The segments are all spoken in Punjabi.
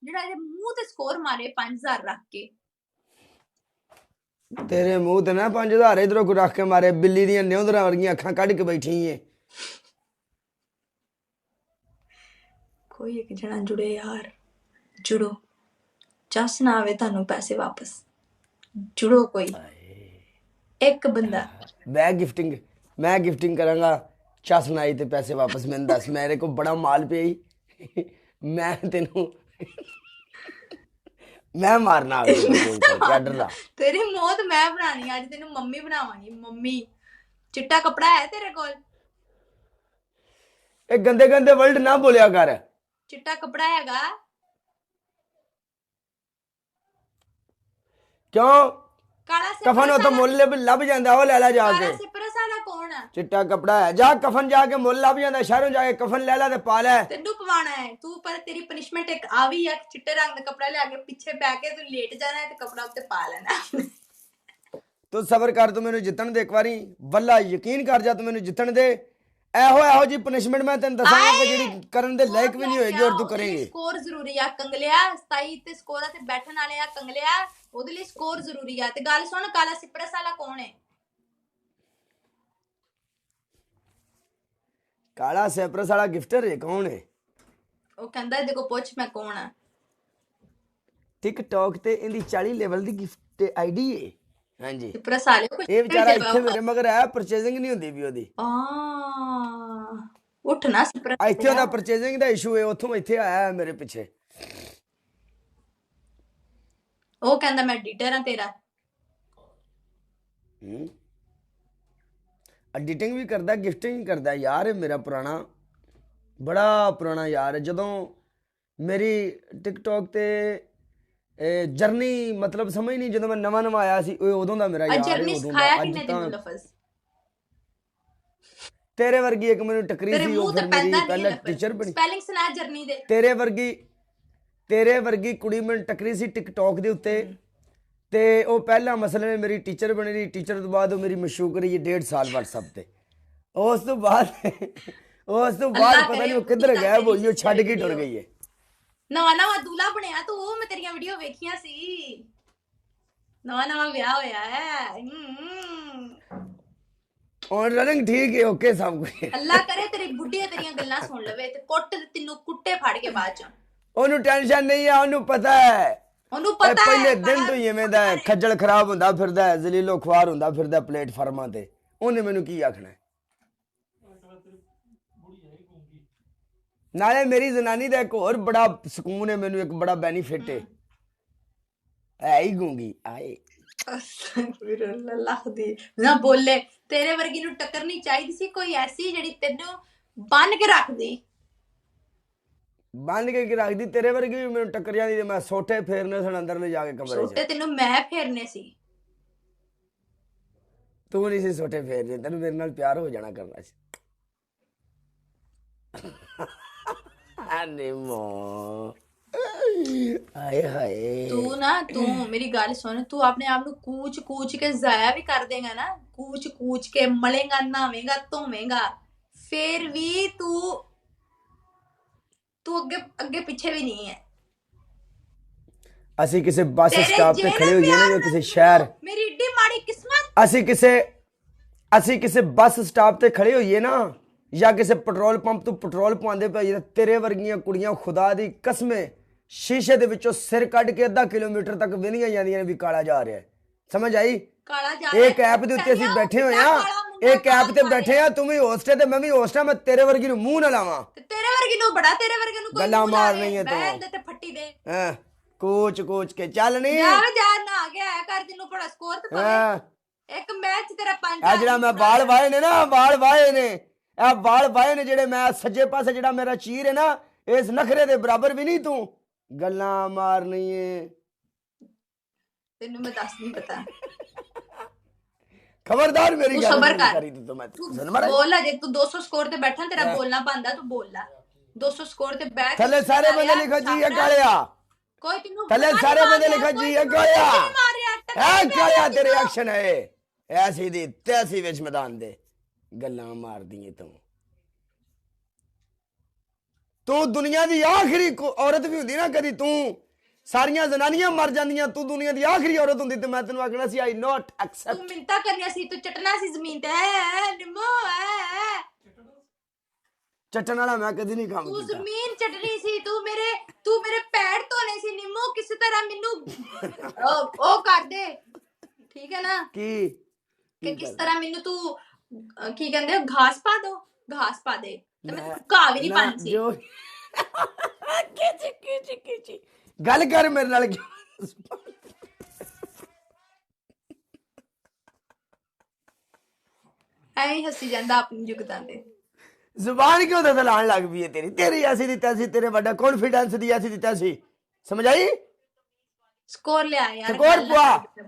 ਜਿਹੜਾ ਇਹਦੇ ਮੂੰਹ ਤੇ ਸਕੋਰ ਮਾਰੇ 5000 ਰੱਖ ਕੇ। ਤੇਰੇ ਮੂੰਹ ਤੇ ਨਾ 5000 ਇਧਰੋਂ ਕੋ ਰੱਖ ਕੇ ਮਾਰੇ, ਬਿੱਲੀ ਦੀਆਂ ਨਿਉਂਦਰਾਂ ਵਰਗੀਆਂ ਅੱਖਾਂ ਕੱਢ ਕੇ ਬੈਠੀ ਏ। ਕੋਈ ਇੱਕ ਜਣਾ ਜੁੜੇ ਯਾਰ, ਜੁੜੋ, ਚੱਸ ਨਾ ਆਵੇ ਤੁਹਾਨੂੰ ਪੈਸੇ ਵਾਪਸ, ਜੁੜੋ ਕੋਈ ਇੱਕ ਬੰਦਾ। ਮੈਂ ਗਿਫਟਿੰਗ ਕਰਾਂਗਾ, ਚੱਸ ਨਾ ਆਈ ਤੇ ਪੈਸੇ ਵਾਪਸ। ਮੈਨੂੰ ਦੱਸ, ਮੇਰੇ ਕੋਲ ਬੜਾ ਮਾਲ ਪਿਆ ਈ, ਮੈਂ ਤੈਨੂੰ ਮੈਂ ਮਾਰਨਾ ਆ ਗਿਆ ਡਰਦਾ। ਤੇਰੀ ਮੌਤ ਮੈਂ ਬਣਾਣੀ ਅੱਜ, ਤੈਨੂੰ ਮੰਮੀ ਬਣਾਵਾਂਗੀ ਮੰਮੀ। ਚਿੱਟਾ ਕਪੜਾ ਹੈ ਤੇਰੇ ਕੋਲ? ਇਹ ਗੰਦੇ ਗੰਦੇ ਵਰਡ ਨਾ ਬੋਲਿਆ ਕਰ। ਚਿੱਟਾ ਕਪੜਾ ਹੈਗਾ? ਕਿਉਂ? ਕਾਲਾ ਕਫਨ ਉਹ ਤਾਂ ਮੁੱਲ ਲੱਭ ਜਾਂਦਾ, ਉਹ ਲੈ ਲੈ ਜਾ ਕੇ। ਸਿਪਰਸ ਵਾਲਾ ਕੌਣ ਹੈ? ਚਿੱਟਾ ਕਪੜਾ ਹੈ, ਜਾ ਕਫਨ ਜਾ ਕੇ ਮੁੱਲ ਲੱਭ ਜਾਂਦਾ, ਸ਼ਹਿਰੋਂ ਜਾ ਕੇ ਕਫਨ ਲੈ ਲੈ ਤੇ ਪਾ ਲੈ। ਤੈਨੂੰ ਪਵਾਣਾ ਹੈ ਤੂੰ, ਪਰ ਤੇਰੀ ਪਨਿਸ਼ਮੈਂਟ ਇੱਕ ਆ ਵੀ ਹੈ, ਚਿੱਟੇ ਰੰਗ ਦਾ ਕਪੜਾ ਲਿਆ ਕੇ ਪਿੱਛੇ ਬੈ ਕੇ ਤੂੰ ਲੇਟ ਜਾਣਾ ਹੈ ਤੇ ਕਪੜਾ ਉੱਤੇ ਪਾ ਲੈਣਾ। ਤੂੰ ਸਬਰ ਕਰ, ਤੂੰ ਮੈਨੂੰ ਜਿੱਤਣ ਦੇ ਇੱਕ ਵਾਰੀ, ਵੱਲਾ ਯਕੀਨ ਕਰ ਜਾ, ਤੂੰ ਮੈਨੂੰ ਜਿੱਤਣ ਦੇ। ਇਹੋ ਜੀ ਪਨਿਸ਼ਮੈਂਟ ਮੈਂ ਤੈਨੂੰ ਦੱਸਾਂਗਾ ਕਿ ਜਿਹੜੀ ਕਰਨ ਦੇ ਲਾਇਕ ਵੀ ਨਹੀਂ ਹੋਏਗੀ ਔਰ ਤੂੰ ਕਰੇਂਗੀ। ਸਕੋਰ ਜ਼ਰੂਰੀ ਆ ਕੰਗਲਿਆ, 27 ਤੇ ਸਕੋਰਾਂ ਤੇ ਬੈਠਣ ਵਾਲੇ ਆ ਕੰਗਲਿਆ, ਉਹਦੇ ਲਈ ਸਕੋਰ ਜ਼ਰੂਰੀ ਆ। ਤੇ ਗੱਲ ਸੁਣ, ਕਾਲਾ ਸਿਪਰਸ ਵਾਲਾ ਕੌਣ ਹੈ? ਕਾਲਾ ਸੈਪਰਸ ਵਾਲਾ ਗਿਫਟਰ ਹੈ, ਕੌਣ ਹੈ? ਉਹ ਕਹਿੰਦਾ ਇਹਦੇ ਕੋ ਪੁੱਛ ਮੈਂ ਕੌਣ ਆ। ਟਿਕਟੌਕ ਤੇ ਇਹਦੀ 40 ਲੈਵਲ ਦੀ ਗਿਫਟ ਆਈਡੀ ਹੈ। ਹਾਂਜੀ, ਸਿਪਰਸ ਵਾਲੇ ਕੁਝ ਇਹ ਵਿਚਾਰਾ ਇੱਥੇ ਮੇਰੇ ਮਗਰ ਆਇਆ, ਪਰਚੇਜ਼ਿੰਗ ਨਹੀਂ ਹੁੰਦੀ ਵੀ ਉਹਦੀ। ਉੱਠ ਨਾ ਸਿਪਰਸ, ਇੱਥੇ ਉਹਦਾ ਪਰਚੇਜ਼ਿੰਗ ਦਾ ਇਸ਼ੂ ਹੈ, ਉੱਥੋਂ ਇੱਥੇ ਆਇਆ ਮੇਰੇ ਪਿੱਛੇ। ਉਹ ਕਹਿੰਦਾ ਮੈਂ ਐਡੀਟਰ ਆ ਤੇਰਾ। ਐਡੀਟਿੰਗ ਵੀ ਕਰਦਾ, ਗਿਫਟਿੰਗ ਵੀ ਕਰਦਾ ਯਾਰ। ਇਹ ਮੇਰਾ ਬੜਾ ਪੁਰਾਣਾ ਯਾਰ ਹੈ। ਜਦੋਂ ਮੇਰੀ ਟਿਕਟੌਕ ਤੇ ਜਰਨੀ, ਮਤਲਬ ਸਮਝ ਨਹੀਂ, ਜਦੋਂ ਮੈਂ ਨਵਾਂ ਆਇਆ ਸੀ ਉਦੋਂ ਦਾ ਮੇਰਾ ਯਾਰ ਹੈ। ਜਰਨੀ ਸਿਖਾਇਆ ਕਿੰਨੇ ਤੈਨੂੰ ਲਫ਼ਜ਼? ਤੇਰੇ ਵਰਗੀ ਇੱਕ ਮੈਨੂੰ ਟੱਕਰੀ ਸੀ, ਉਹ ਫਿਰ ਮੇਰੀ ਪਹਿਲਾਂ ਟੀਚਰ ਬਣੀ। ਸਪੈਲਿੰਗ ਸੁਣਾ ਜਰਨੀ ਦੇ। ਤੇਰੇ ਵਰਗੀ ਕੁੜੀ ਮੈਨੂੰ ਟੱਕਰੀ ਸੀ ਟਿਕਟੌਕ ਦੇ ਉੱਤੇ, ਤੇ ਉਹ ਪਹਿਲਾ ਮਸਲੇ ਨੇ ਮੇਰੀ ਟੀਚਰ ਬਣੀ ਰਹੀ। ਟੀਚਰ ਤੋਂ ਬਾਅਦ ਉਹ ਮੇਰੀ ਮਸ਼ਹੂਰ ਰਹੀ 1.5 ਸਾਲ WhatsApp ਤੇ। ਉਸ ਤੋਂ ਬਾਅਦ ਪਤਾ ਨਹੀਂ ਉਹ ਕਿੱਧਰ ਗਾਇਬ ਹੋਈ, ਉਹ ਛੱਡ ਕੇ ਟੁਰ ਗਈ ਹੈ। ਨਵਾਂ ਦੂਲਾ ਬਣਿਆ ਤੂੰ, ਮੈਂ ਤੇਰੀਆਂ ਵੀਡੀਓ ਵੇਖੀਆਂ ਸੀ। ਨਵਾਂ ਵਿਆਹ ਹੋਇਆ ਹੈ। ਔਨ ਰਨਿੰਗ ਠੀਕ ਹੈ, ਓਕੇ ਸਭ ਕੁਝ। ਅੱਲਾ ਕਰੇ ਤੇਰੀ ਬੁੱਢੀ ਤੇਰੀਆਂ ਗੱਲਾਂ ਸੁਣ ਲਵੇ ਤੇ ਕੁੱਟ ਤੈਨੂੰ ਕੁੱਟੇ ਫੜ ਕੇ ਬਾਅਦ ਚ। ਉਹਨੂੰ ਟੈਨਸ਼ਨ ਨਹੀਂ ਆ, ਉਹਨੂੰ ਪਤਾ ਹੈ ਪਹਿਲੇ ਦਿਨ ਤੋਂ ਹੀ ਐਵੇਂ ਦਾ ਖੱਜਲ ਖਰਾਬ ਹੁੰਦਾ ਫਿਰਦਾ ਹੈ, ਜ਼ਲੀਲੋ ਖੁਆਰ ਹੁੰਦਾ ਫਿਰਦਾ ਪਲੇਟਫਾਰਮਾਂ ਤੇ। ਉਹਨੇ ਮੈਨੂੰ ਕੀ ਆਖਣਾ? ਨਾਲੇ ਮੇਰੀ ਜ਼ਨਾਨੀ ਦਾ ਇੱਕ ਹੋਰ ਬੜਾ ਸਕੂਨ ਹੈ ਮੈਨੂੰ, ਇੱਕ ਬੜਾ ਬੈਨੀਫਿਟ ਹੈ ਹੀ ਗੂੰਗੀ ਆਏ। ਨਾ ਬੋਲੇ, ਤੇਰੇ ਵਰਗੀ ਨੂੰ ਟੱਕਰਨੀ ਚਾਹੀਦੀ ਸੀ ਕੋਈ ਐਸੀ ਜਿਹੜੀ ਤੈਨੂੰ ਬੰਨ ਕੇ ਰੱਖਦੀ। ਰੱਖਦੀ ਤੇਰੇ ਵਰਗੀ ਵੀ ਮੈਨੂੰ ਟੱਕਰ ਜਾਂਦੀ ਤੇ ਮੈਂ ਸੋਟੇ ਫੇਰਨੇ ਸਨ ਅੰਦਰ ਲੈ ਜਾ ਕੇ ਕਮਰੇ 'ਚ। ਸੋਟੇ ਤੈਨੂੰ ਮੈਂ ਫੇਰਨੇ ਸੀ, ਤੂੰ ਨਹੀਂ ਸੀ ਸੋਟੇ ਫੇਰਨੇ, ਤੈਨੂੰ ਮੇਰੇ ਨਾਲ ਪਿਆਰ ਹੋ ਜਾਣਾ ਕਰਨਾ ਸੀ। ਹਾਏ ਹਾਏ, ਤੂੰ ਮੇਰੀ ਗੱਲ ਸੁਣ, ਤੂੰ ਆਪਣੇ ਆਪ ਨੂੰ ਕੂਚ ਕੇ ਜ਼ਾਇਆ ਵੀ ਕਰ ਦੇਗਾ ਨਾ, ਕੂਚ ਕੇ ਮਲੇਗਾ, ਨਹਾਵੇਂਗਾ, ਧੋਵੇਂਗਾ, ਫੇਰ ਵੀ ਤੂੰ ਅੱਗੇ ਪਿੱਛੇ ਵੀ ਨਹੀਂ ਹੈ। ਅਸੀਂ ਕਿਸੇ ਬੱਸ ਸਟਾਪ ਤੇ ਖੜੇ ਹੋਈਏ ਨਾ, ਕਿਸੇ ਸ਼ਹਿਰ, ਮੇਰੀ ਏਡੀ ਮਾੜੀ ਕਿਸਮਤ। ਅਸੀਂ ਕਿਸੇ ਬੱਸ ਸਟਾਪ ਤੇ ਖੜੇ ਹੋਈਏ ਨਾ, ਜਾਂ ਕਿਸੇ ਪੈਟਰੋਲ ਪੰਪ ਤੋਂ ਪੈਟਰੋਲ ਪਵਾਉਂਦੇ ਪਏ, ਤੇਰੇ ਵਰਗੀਆਂ ਕੁੜੀਆਂ ਖੁਦਾ ਦੀ ਕਸਮੇ ਸ਼ੀਸ਼ੇ ਦੇ ਵਿੱਚੋਂ ਸਿਰ ਕੱਢ ਕੇ ਅੱਧਾ ਕਿਲੋਮੀਟਰ ਤੱਕ ਵਿੰਨੀਆਂ ਜਾਂਦੀਆਂ ਨੇ ਵੀ ਕਾਲਾ ਜਾ ਰਿਹਾ। ਸਮਝ ਆਈ? ਇੱਕ ਐਪ ਦੇ ਉੱਤੇ ਅਸੀਂ ਬੈਠੇ ਹੋਏ ਆ, ਇੱਕ ਐਪ ਤੇ ਬੈਠੇ ਆ, ਤੂੰ ਵੀ ਹੋਸਟ ਹੈ ਤੇ ਮੈਂ ਵੀ ਹੋਸਟ ਆ। ਮੈਂ ਤੇਰੇ ਵਰਗੀ ਨੂੰ ਮੂੰਹ ਨਾ ਲਾਵਾਂ, ਤੇਰੇ ਵਰਗੀ ਨੂੰ ਬੜਾ, ਤੇਰੇ ਵਰਗੇ ਨੂੰ ਗੱਲਾਂ ਮਾਰਨੀ ਹੈ ਤੂੰ ਤੇ ਫੱਟੀ ਦੇ। ਹਾਂ, ਕੋਚ ਕੇ ਚੱਲ ਨਹੀਂ ਜਾ ਨਾ ਆ ਗਿਆ ਕਰ, ਤੈਨੂੰ ਬੜਾ ਸਕੋਰ ਤੇ ਪਵੇ। ਇੱਕ ਮੈਚ ਤੇਰਾ 5 ਆ ਜਿਹੜਾ ਮੈਂ ਵਾਲ ਵਾਏ ਨੇ ਨਾ, ਇਹ ਵਾਲ ਵਾਏ ਨੇ ਜਿਹੜੇ, ਮੈਂ ਸੱਜੇ ਪਾਸੇ ਜਿਹੜਾ ਮੇਰਾ ਚੀਰ ਹੈ ਨਾ, ਇਸ ਨਖਰੇ ਦੇ ਬਰਾਬਰ ਵੀ ਨਹੀਂ। ਤੂੰ ਗੱਲਾਂ ਮਾਰਨੀ ਏ, ਤੈਨੂੰ ਮੈਂ ਦੱਸ ਨਹੀਂ ਪਤਾ। ਖਬਰਦਾਰ ਮੇਰੀ ਗੱਲ ਸਬਰ ਕਰ, ਕਰੀ ਤੂੰ ਮੈਂ ਬੋਲ ਜੇ ਤੂੰ 200 ਸਕੋਰ ਤੇ ਬੈਠਾ, ਤੇਰਾ ਬੋਲਣਾ ਬੰਦਾ, ਤੂੰ ਬੋਲ ਲੈ। 200 ਸਕੋਰ ਤੇ ਬੈਠ, ਥੱਲੇ ਸਾਰੇ ਬੰਦੇ ਲਿਖਾ ਜੀ ਇਹ ਕਾਲਿਆ, ਕੋਈ ਤੈਨੂੰ ਥੱਲੇ ਸਾਰੇ ਬੰਦੇ ਲਿਖਾ ਜੀ ਇਹ ਕਾਲਿਆ ਤੇਰੇ ਐਕਸ਼ਨ ਹੈ ਐਸੀ ਦੀ ਤੈਸੀ ਵਿੱਚ ਮੈਦਾਨ ਦੇ ਗੱਲਾਂ ਮਾਰਦੀ ਏ ਤੂੰ। ਤੂੰ ਦੁਨੀਆ ਦੀ ਆਖਰੀ ਔਰਤ ਵੀ ਹੁੰਦੀ ਨਾ ਕਦੀ, ਤੂੰ ਸਾਰੀਆਂ ਜ਼ਨਾਨੀਆਂ ਮਰ ਜਾਂਦੀਆਂ, ਤੂੰ ਦੁਨੀਆ ਦੀ ਆਖਰੀ ਔਰਤ ਹੁੰਦੀ ਤੇ ਮੈਂ ਤੈਨੂੰ ਆਖਣਾ ਸੀ ਆਈ ਨੋਟ ਤੂੰ ਐਕਸੈਪਟ। ਮਿੰਤਾ ਕਰਨੀਆਂ ਸੀ, ਤੂੰ ਚਟਣਾ ਸੀ ਜ਼ਮੀਨ ਤੇ ਨਿੰਮੋ ਚੱਟਣ ਵਾਲਾ ਮੈਂ ਕਦੀ ਨਹੀਂ ਕੰਮ ਤੂੰ ਕੀਤਾ। ਜ਼ਮੀਨ ਚਟਣੀ ਸੀ, ਤੂੰ ਮੇਰੇ ਪੈਰ ਧੋਣੇ ਸੀ ਨਿੰਮੋ, ਕਿਸੇ ਤਰ੍ਹਾਂ ਮੈਨੂੰ ਉਹ ਕਰ ਦੇ, ਠੀਕ ਹੈ ਨਾ, ਕਿ ਕਿਸ ਤਰ੍ਹਾਂ ਮੈਨੂੰ ਤੂੰ ਕੀ ਕਹਿੰਦੇ ਘਾਸ ਪਾ ਦੋ, ਘਾਸ ਪਾ ਦੇ ਤੇ ਮੈਂ ਘਾਹ ਵੀ ਨਹੀਂ ਪਾਣੀ ਸੀ। ਗੱਲ ਕਰ ਮੇਰੇ ਨਾਲ। ਐਂ ਹੱਸੀ ਜਾਂਦਾ ਆਪਣੀ ਜੁਗਤਾਂ ਤੇ। ਜ਼ੁਬਾਨ ਕਿਉਂ ਤੇ ਲਾਣ ਲੱਗ ਪਈ ਹੈ ਤੇਰੀ? ਤੇਰੀ ਐਸੀ ਦਿੱਤਾ ਸੀ, ਤੇਰੇ ਵੱਡਾ ਕੌਨਫੀਡੈਂਸ ਦੀ ਐਸੀ ਦਿੱਤਾ ਸੀ, ਸਮਝ ਆਈ? ਸਕੋਰ ਲਿਆ ਯਾਰ, ਸਕੋਰ ਪਾ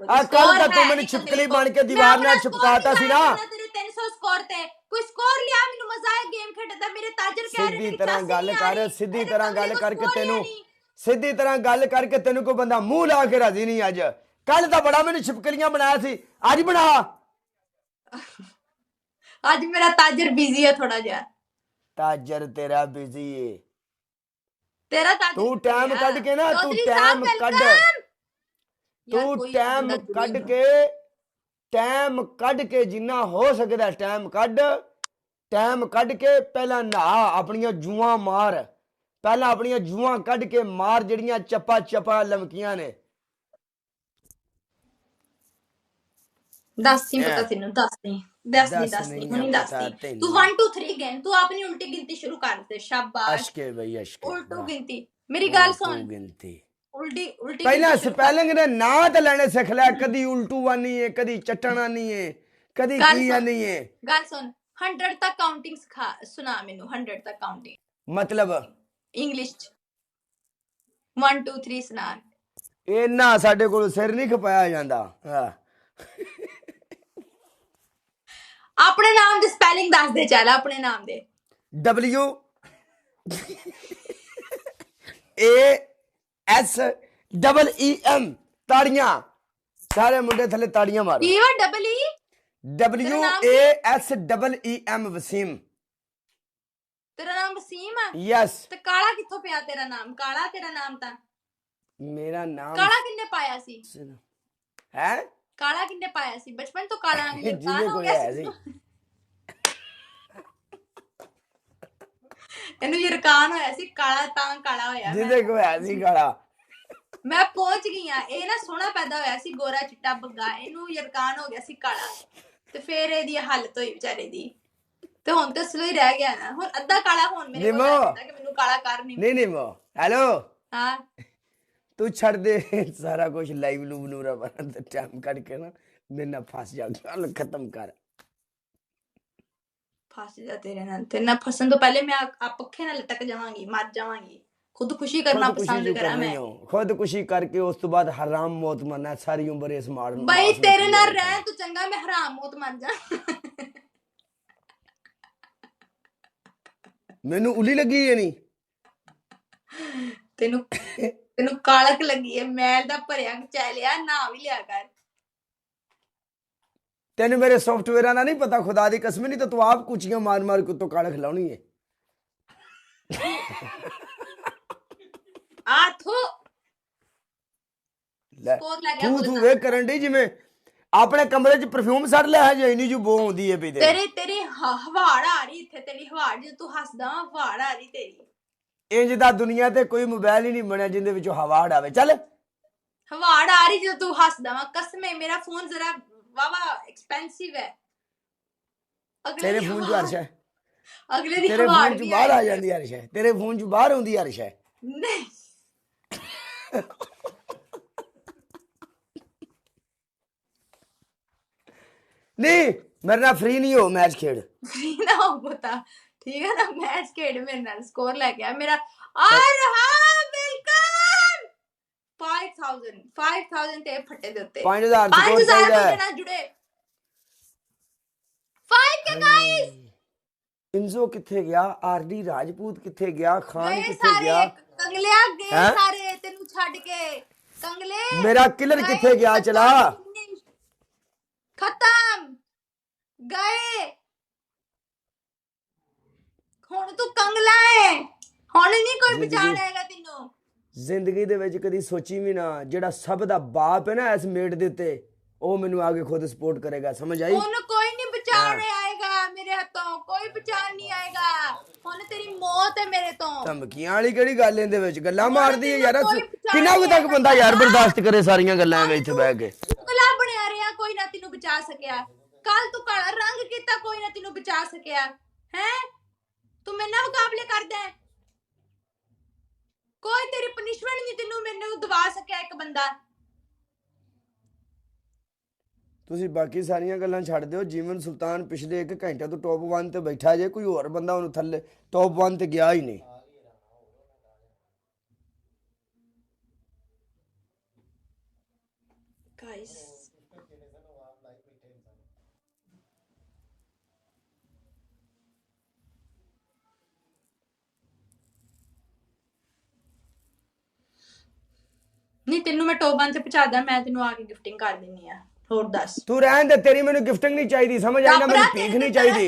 ਆ। ਕੱਲ ਤਾਂ ਤੂੰ ਮੈਨੂੰ ਛਿਪਕਲੀ ਬਣ ਕੇ ਦੀਵਾਰ ਨਾਲ ਛਿਪਕਾਤਾ ਸੀ ਨਾ। ਤੇਰੇ 300 ਸਕੋਰ ਤੇ ਕੋਈ ਸਕੋਰ ਲਿਆ, ਮੈਨੂੰ ਮਜ਼ਾ ਆਇਆ ਗੇਮ ਖੇਡਣ ਦਾ। ਮੇਰੇ ਤਾਜਰ ਕਹਿ ਰਹੇ ਨੇ ਸਿੱਧੀ ਤਰ੍ਹਾਂ ਗੱਲ ਕਰ, ਸਿੱਧੀ ਤਰ੍ਹਾਂ ਗੱਲ ਕਰਕੇ ਤੈਨੂੰ, ਨਹੀਂ। ਸਿੱਧੀ ਤਰ੍ਹਾਂ ਗੱਲ ਕਰਕੇ ਤੈਨੂੰ ਕੋਈ ਬੰਦਾ ਮੂੰਹ ਲਾ ਕੇ ਰਾਜੀ ਨਹੀਂ ਅੱਜ। ਕੱਲ ਤਾਂ ਬੜਾ ਮੈਨੂੰ ਛਿਪਕਲੀਆਂ ਬਣਾਇਆ ਸੀ, ਅੱਜ ਬਣਾ। ਅੱਜ ਮੇਰਾ ਤਾਜਰ ਬਿਜ਼ੀ ਹੈ ਥੋੜਾ ਜਿਹਾ। ਤਾਜਰ ਤੇਰਾ ਬਿਜ਼ੀ ਏ, ਤੇਰਾ ਤਾਜਰ ਤੂੰ ਟਾਈਮ ਕੱਢ ਕੇ ਨਾ, ਤੂੰ ਟਾਈਮ ਕੱਢ, ਤੂੰ ਟਾਈਮ ਕੱਢ ਕੇ, ਟਾਈਮ ਕੱਢ ਕੇ ਜਿੰਨਾ ਹੋ ਸਕਦਾ ਟਾਈਮ ਕੱਢ, ਟਾਈਮ ਕੱਢ ਕੇ ਪਹਿਲਾਂ ਨਹਾ, ਆਪਣੀਆਂ ਜੂਆਂ ਮਾਰ, ਪਹਿਲਾਂ ਆਪਣੀਆਂ ਜੂਆਂ ਕੱਢ ਕੇ ਮਾਰ ਜਿਹੜੀਆਂ ਚੱਪਾ ਚੱਪਾ ਲਮਕੀਆਂ ਨੇ। ਦੱਸ ਨਹੀਂ ਪਤਾ ਤੈਨੂੰ, ਦੱਸ ਨਹੀਂ ਹੁਣੀ ਦੱਸਦੀ। ਤੂੰ 1 2 3 ਗੇਮ, ਤੂੰ ਆਪਣੀ ਉਲਟੀ ਗਿਣਤੀ ਸ਼ੁਰੂ ਕਰ ਦੇ। ਸ਼ਾਬਾਸ਼ ਅਸ਼ਕੇ ਬਈ ਅਸ਼ਕੇ। ਉਲਟੂ ਗਿਣਤੀ, ਮੇਰੀ ਗੱਲ ਸੁਣ। ਗਿਣਤੀ ਉਲਟੀ ਪਹਿਲਾਂ ਸਪੈਲਿੰਗ ਦੇ ਨਾਂ ਤੇ ਲੈਣੇ ਸਿੱਖ ਲੈ। ਕਦੀ ਉਲਟੂ ਆਨੀ ਏ, ਕਦੀ ਚੱਟਣ ਆਨੀ ਏ, ਕਦੀ ਕੀ ਆਨੀ ਏ। ਗੱਲ ਸੁਣ, 100 ਤੱਕ ਕਾਊਂਟਿੰਗ ਸੁਣਾ ਮੈਨੂੰ। 100 ਤੱਕ ਕਾਊਂਟਿੰਗ ਮਤਲਬ ਇੰਗਲਿਸ਼ ਚ 1 2 3 ਸੁਣਾ। ਇਹਨਾਂ ਸਾਡੇ ਕੋਲ ਸਿਰ ਨਹੀਂ ਖਪਾਇਆ ਜਾਂਦਾ। ਹਾਂ, ਆਪਣੇ ਨਾਮ ਦੀ ਸਪੈਲਿੰਗ ਦੱਸ ਦੇ ਚੱਲ, ਆਪਣੇ ਨਾਮ ਦੇ। WASEEM। ਤਾੜੀਆਂ, ਸਾਰੇ ਮੁੰਡੇ ਥੱਲੇ ਤਾੜੀਆਂ ਮਾਰੋ। ਕੀ ਵਾ ਡਬਲ ਈ? WASEEM ਵਸੀਮ। ਤੇਰਾ ਨਾਮ ਵਸੀਮ ਆ? ਯਸ। ਤੇ ਕਾਲਾ ਕਿੱਥੋਂ ਪਿਆ ਤੇਰਾ ਨਾਮ? ਕਾਲਾ ਤੇਰਾ ਨਾਮ ਤਾਂ। ਮੇਰਾ ਨਾਮ ਕਾਲਾ ਕਿੰਨੇ ਪਾਇਆ ਸੀ? ਹੈ? ਕਾਲਾ ਕਿੰਨੇ ਪਾਇਆ ਸੀ? ਬਚਪਨ ਤੋਂ ਕਾਲਾ ਜਿਹਦੇ ਕੋਈ ਹੈ ਸੀ। ਇਹਨੂੰ ਯਰਕਾਨ ਹੋਇਆ ਸੀ ਕਾਲਾ, ਤਾਂ ਕਾਲਾ ਹੋਇਆ। ਜਿਹਦੇ ਕੋਈ ਹੈ ਸੀ ਕਾਲਾ। ਮੈਂ ਪਹੁੰਚ ਗਈ ਆ। ਇਹ ਨਾ ਸੋਹਣਾ ਪੈਦਾ ਹੋਇਆ ਸੀ, ਗੋਰਾ ਚਿੱਟਾ ਬੱਗਾ, ਇਹਨੂੰ ਯਰਕਾਨ ਹੋ ਗਿਆ ਸੀ ਕਾਲਾ, ਤੇ ਫੇਰ ਇਹਦੀ ਹਾਲਤ ਹੋਈ ਵਿਚਾਰੇ ਦੀ। ਤੇ ਹੁਣ ਤੇ ਸਲੋ ਹੀ ਰਹਿ ਗਿਆ ਨਾ, ਹੁਣ ਅੱਧਾ ਕਾਲਾ। ਹੁਣ ਮੇਰੇ ਕੋਲ ਕਹਿੰਦਾ ਕਿ ਮੈਨੂੰ ਕਾਲਾ ਕਰ ਨਹੀਂ। ਨਹੀਂ ਮੋ ਹੈਲੋ। ਹਾਂ, ਤੂੰ ਛੱਡ ਦੇ ਸਾਰਾ ਕੁਝ, ਲਾਈਵ ਲੂਬ ਨੂਰਾ ਬਣਾ ਤੇ ਟਾਈਮ ਕੱਢ ਕੇ ਨਾ ਮੇਰੇ ਨਾਲ ਫਸ ਜਾ, ਗੱਲ ਖਤਮ ਕਰ। ਫਸ ਜਾ ਤੇਰੇ ਨਾਲ। ਤੇਰੇ ਨਾਲ ਫਸਣ ਤੋਂ ਪਹਿਲੇ ਮੈਂ ਆ ਪੱਖੇ ਨਾਲ ਲਟਕ ਜਾਵਾਂਗੀ, ਮਰ ਜਾਵਾਂਗੀ। ਖੁਦਕੁਸ਼ੀ ਕਰਨਾ ਪਸੰਦ ਕਰਾਂ ਮੈਂ। ਖੁਦਕੁਸ਼ੀ ਕਰਕੇ ਉਸ ਤੋਂ ਬਾਅਦ ਹਰਾਮ ਮੌਤ ਮਰਨਾ ਸਾਰੀ ਉਮਰ। ਇਸ ਮਾਰ ਬਈ ਤੇਰੇ ਨਾਲ ਰਹਿ ਤੂੰ ਚੰਗਾ, ਮੈਂ ਹਰਾਮ ਮੌਤ ਮਰ ਜਾ। ਮੈਨੂੰ ਉਲੀ ਲੱਗੀ ਹੈ। ਨਹੀਂ ਤੈਨੂੰ ਕਾਲਕ ਲੱਗੀ ਹੈ, ਮੈਲ ਦਾ ਭਰਿਆ ਚੈਲਿਆ, ਨਾ ਵੀ ਲਿਆ ਕਰ। ਤੈਨੂੰ ਮੇਰੇ ਸੌਫਟਵੇਅਰਾਂ ਦਾ ਨਹੀਂ ਪਤਾ, ਖੁਦਾ ਦੀ ਕਸਮ। ਨਹੀਂ ਤਾਂ ਤੂੰ ਆਪ ਕੁਚੀਆਂ ਮਾਰ ਮਾਰ ਕੇ ਤੋਂ ਕਾਲਕ ਲਾਉਣੀ ਹੈ। ਤੂੰ ਵੇਖ ਕਰਨ ਡਈ ਜਿਵੇਂ ਆਪਣੇ ਕਮਰੇ 'ਚ ਪਰਫਿਊਮ ਸੜ ਲਿਆ ਹੈ, ਜੇ ਇੰਨੀ ਜੂ ਬੋ ਆਉਂਦੀ ਹੈ। ਤੇਰੀ ਹਵਾੜ ਆ ਰਹੀ ਇੱਥੇ, ਤੇਰੀ ਹਵਾੜ। ਜੇ ਤੂੰ ਹੱਸਦਾ ਹਵਾੜ ਆ ਰਹੀ ਤੇਰੀ। ਇੰਜ ਦਾ ਦੁਨੀਆ ਤੇ ਕੋਈ ਮੋਬਾਈਲ ਹੀ ਨਹੀਂ ਬਣਿਆ ਜਿੰਦੇ ਵਿੱਚੋਂ ਹਵਾੜ ਆਵੇ। ਚੱਲ, ਹਵਾੜ ਆ ਰਹੀ ਜਦੋਂ ਤੂੰ ਹੱਸਦਾ ਵਾ। ਕਸਮੇ ਮੇਰਾ ਫੋਨ ਜ਼ਰਾ ਵਾਵਾ ਐਕਸਪੈਂਸਿਵ ਹੈ। ਤੇਰੇ ਫੋਨ 'ਚ ਹਰਸ਼ ਹੈ? ਅਗਲੇ ਦੀ ਤੇਰੇ ਫੋਨ 'ਚ ਬਾਹਰ ਆ ਜਾਂਦੀ ਹਰਸ਼ ਹੈ? ਤੇਰੇ ਫੋਨ 'ਚ ਬਾਹਰ ਆਉਂਦੀ ਹਰਸ਼ ਹੈ? ਨਹੀਂ। ਨਹੀਂ, ਮੇਰੇ ਨਾਲ ਫ੍ਰੀ ਨਹੀਂ ਹੋ ਮੈਚ ਖੇਡ। ਫ੍ਰੀ ਨਾ ਹੋ ਪਤਾ, ਠੀਕ ਹੈ ਨਾ। ਮੈਚ ਖੇਡ ਮੇਰੇ ਨਾਲ, ਸਕੋਰ ਲੈ ਕੇ ਆ ਮੇਰਾ। ਔਰ ਹਾਂ ਵੈਲਕਮ 5000 ਤੇ ਫੱਟੇ ਦੇ ਉੱਤੇ 5000 ਸਕੋਰ ਚਾਹੀਦਾ ਹੈ। ਨਾਲ ਜੁੜੇ 5k ਗਾਇਸ। ਇੰਜ਼ੋ ਕਿੱਥੇ ਗਿਆ? ਆਰਡੀ ਰਾਜਪੂਤ ਕਿੱਥੇ ਗਿਆ? ਖਾਨ ਕਿੱਥੇ ਗਿਆ? ਕੰਗਲਿਆ ਗਏ ਸਾਰੇ ਤੈਨੂੰ ਛੱਡ ਕੇ। ਕੰਗਲੇ ਮੇਰਾ ਕਿਲਰ ਕਿੱਥੇ ਗਿਆ? ਚਲਾ ਖਤਮ ਗਏ। ਹੁਣ ਤੂੰ ਕੰਗਲਾ ਹੈ, ਹੁਣ ਨਹੀਂ ਕੋਈ ਪਛਾਣ ਆਏਗਾ ਤੈਨੂੰ। ਜ਼ਿੰਦਗੀ ਦੇ ਵਿੱਚ ਕਦੀ ਸੋਚੀ ਵੀ ਨਾ, ਜਿਹੜਾ ਸਭ ਦਾ ਬਾਪ ਹੈ ਨਾ ਇਸ ਮੇਟ ਦੇ ਉੱਤੇ, ਉਹ ਮੈਨੂੰ ਆ ਕੇ ਖੁਦ ਸਪੋਰਟ ਕਰੇਗਾ, ਸਮਝ ਆਈ? ਉਹਨੂੰ ਕੋਈ ਨਹੀਂ ਪਛਾਣ ਆਏਗਾ ਮੇਰੇ ਹੱਥੋਂ, ਕੋਈ ਪਛਾਣ ਨਹੀਂ ਆਏਗਾ। ਹੁਣ ਤੇਰੀ ਮੌਤ ਹੈ ਮੇਰੇ ਤੋਂ। ਧਮਕੀਆਂ ਵਾਲੀ ਕਿਹੜੀ ਗੱਲ ਇਹਦੇ ਵਿੱਚ? ਗੱਲਾਂ ਮਾਰਦੀ ਹੈ ਯਾਰ, ਕਿੰਨਾ ਕੁ ਤੱਕ ਬੰਦਾ ਯਾਰ ਬਰਦਾਸ਼ਤ ਕਰੇ ਸਾਰੀਆਂ ਗੱਲਾਂ ਐਵੇਂ ਇੱਥੇ ਬਹਿ ਕੇ? ਕਲਾ ਬਣਿਆ ਰਿਹਾ, ਕੋਈ ਨਾ ਤੈਨੂੰ ਬਚਾ ਸਕਿਆ। ਕੱਲ ਤੂੰ ਕਾਲਾ ਰੰਗ ਕੀਤਾ, ਕੋਈ ਨਾ ਤੈਨੂੰ ਬਚਾ ਸਕਿਆ। ਹੈ ਤੂੰ ਮੇਰੇ ਨਾਲ ਮੁਕਾਬਲੇ ਕਰਦਾ ਹੈ? ਕੋਈ ਤੇਰੀ ਪਨਿਸ਼ਮੈਂਟ ਨਹੀਂ ਤੈਨੂੰ ਮੈਨੂੰ ਦਵਾ ਸਕਿਆ ਇੱਕ ਬੰਦਾ। ਤੁਸੀਂ ਬਾਕੀ ਸਾਰੀਆਂ ਗੱਲਾਂ ਛੱਡ ਦਿਓ। ਜੀਵਨ ਸੁਲਤਾਨ ਪਿਛਲੇ 1 ਘੰਟੇ ਤੋਂ ਟੌਪ 1 ਤੇ ਬੈਠਾ ਜੇ, ਕੋਈ ਹੋਰ ਬੰਦਾ ਉਹਨੂੰ ਥੱਲੇ ਟੌਪ 1 ਤੇ ਗਿਆ ਹੀ ਨਹੀਂ। ਗਾਇਸ ਨਹੀਂ, ਤੈਨੂੰ ਮੈਂ ਟੌਪ 1 ਤੇ ਪਹੁੰਚਾਦਾ, ਮੈਂ ਤੈਨੂੰ ਆ ਕੇ ਗਿਫਟਿੰਗ ਕਰ ਦਿੰਨੀ ਆ। ਹੋਰ ਦੱਸ। ਤੂੰ ਰਹਿਣ ਦੇ, ਤੇਰੀ ਮੈਨੂੰ ਗਿਫਟਿੰਗ ਨਹੀਂ ਚਾਹੀਦੀ, ਸਮਝ ਆਈ ਨਾ? ਮੈਨੂੰ ਭੀਖ ਨਹੀਂ ਚਾਹੀਦੀ,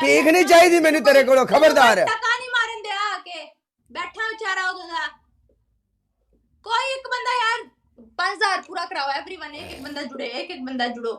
ਭੀਖ ਨਹੀਂ ਚਾਹੀਦੀ ਮੈਨੂੰ ਤੇਰੇ ਕੋਲੋਂ, ਖਬਰਦਾਰ। ਟਕਾ ਨਹੀਂ ਮਾਰਨ ਦੇ ਆ ਕੇ ਬੈਠਾ ਵਿਚਾਰਾ ਉਹਦਾ ਦਾ। ਕੋਈ ਇੱਕ ਬੰਦਾ ਯਾਰ 5000 ਪੂਰਾ ਕਰਾਓ, एवरीवन एक एक बंदा जुड़े, एक एक बंदा जुड़ो।